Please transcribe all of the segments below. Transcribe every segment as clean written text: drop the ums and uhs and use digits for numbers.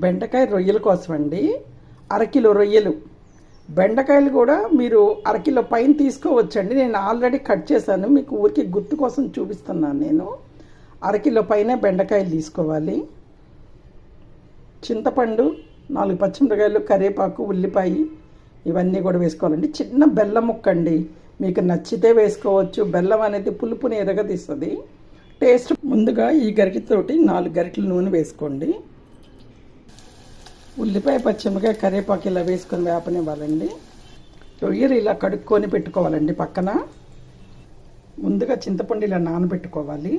బెండకాయ రొయ్యల కోసం అండి. అరకిలో రొయ్యలు. బెండకాయలు కూడా మీరు అరకిలో పైన తీసుకోవచ్చండి. నేను ఆల్రెడీ కట్ చేశాను, మీకు ఊరికి గుర్తు కోసం చూపిస్తున్నాను. నేను అరకిలో పైన బెండకాయలు తీసుకోవాలి. చింతపండు, 4 పచ్చిమిరకాయలు, కరివేపాకు, ఉల్లిపాయ ఇవన్నీ కూడా వేసుకోవాలండి. చిన్న బెల్లం ముక్క అండి, మీకు నచ్చితే వేసుకోవచ్చు. బెల్లం అనేది పులుపుని ఎరగదీస్తుంది, టేస్ట్. ముందుగా ఈ గరిటెతోటి 4 గరిటెల నూనె వేసుకోండి. ఉల్లిపాయ, పచ్చిమిరకాయ, కరివేపాకు ఇలా వేసుకొని వేపనివ్వాలండి. రొయ్యలు ఇలా కడుక్కొని పెట్టుకోవాలండి పక్కన. ముందుగా చింతపండు ఇలా నానబెట్టుకోవాలి.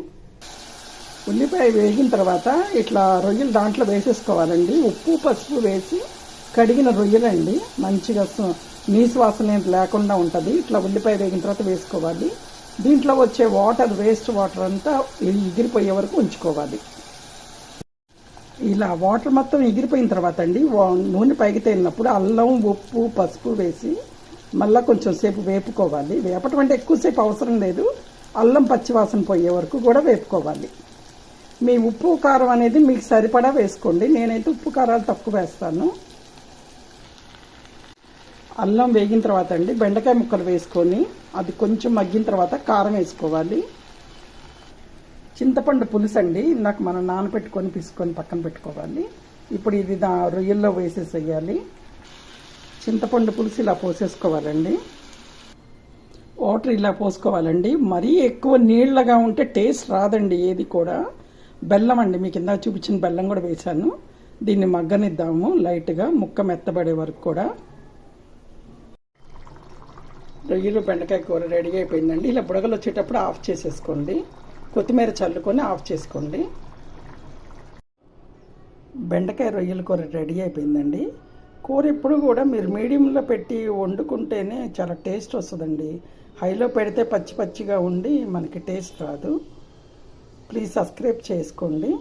ఉల్లిపాయ వేగిన తర్వాత ఇట్లా రొయ్యలు దాంట్లో వేసేసుకోవాలండి. ఉప్పు, పసుపు వేసి కడిగిన రొయ్యలండి, మంచిగా నీసు వాసన లేకుండా ఉంటుంది. ఇట్లా ఉల్లిపాయ వేగిన తర్వాత వేసుకోవాలి. దీంట్లో వచ్చే వాటర్, వేస్ట్ వాటర్ అంతా ఎగిరిపోయే వరకు ఉంచుకోవాలి. ఇలా వాటర్ మొత్తం ఎగిరిపోయిన తర్వాత అండి, నూనె పైకి తేలినప్పుడు అల్లం, ఉప్పు, పసుపు వేసి మళ్ళీ కొంచెం సేపు వేపుకోవాలి. వేపటం అంటే ఎక్కువసేపు అవసరం లేదు, అల్లం పచ్చివాసన పోయే వరకు కూడా వేపుకోవాలి. మీ ఉప్పు, కారం అనేది మీకు సరిపడా వేసుకోండి. నేనైతే ఉప్పు, కారాలు తక్కువ వేస్తాను. అల్లం వేగిన తర్వాత అండి బెండకాయ ముక్కలు వేసుకొని అది కొంచెం మగ్గిన తర్వాత కారం వేసుకోవాలి. చింతపండు పులుసు అండి, ఇందాక మనం నానబెట్టుకొని పిసుకొని పక్కన పెట్టుకోవాలి. ఇప్పుడు ఇది రొయ్యల్లో వేసేసేయాలి. చింతపండు పులుసు ఇలా పోసేసుకోవాలండి. వాటర్ ఇలా పోసుకోవాలండి. మరీ ఎక్కువ నీళ్ళగా ఉంటే టేస్ట్ రాదండి ఏది కూడా. బెల్లం అండి, మీకు ఇందాక చూపించిన బెల్లం కూడా వేసాను. దీన్ని మగ్గనిద్దాము లైట్గా, ముక్క మెత్తబడే వరకు కూడా. రొయ్యలు బెండకాయ కూర రెడీ అయిపోయిందండి. ఇలా బుడగలు వచ్చేటప్పుడు ఆఫ్ చేసేసుకోండి. కొత్తిమీర చల్లుకొని ఆఫ్ చేసుకోండి. బెండకాయ రొయ్యల కూర రెడీ అయిపోయిందండి. కూర ఎప్పుడు కూడా మీరు మీడియంలో పెట్టి వండుకుంటేనే చాలా టేస్ట్ వస్తుందండి. హైలో పెడితే పచ్చి పచ్చిగా ఉండి మనకి టేస్ట్ రాదు. ప్లీజ్ సబ్స్క్రైబ్ చేసుకోండి.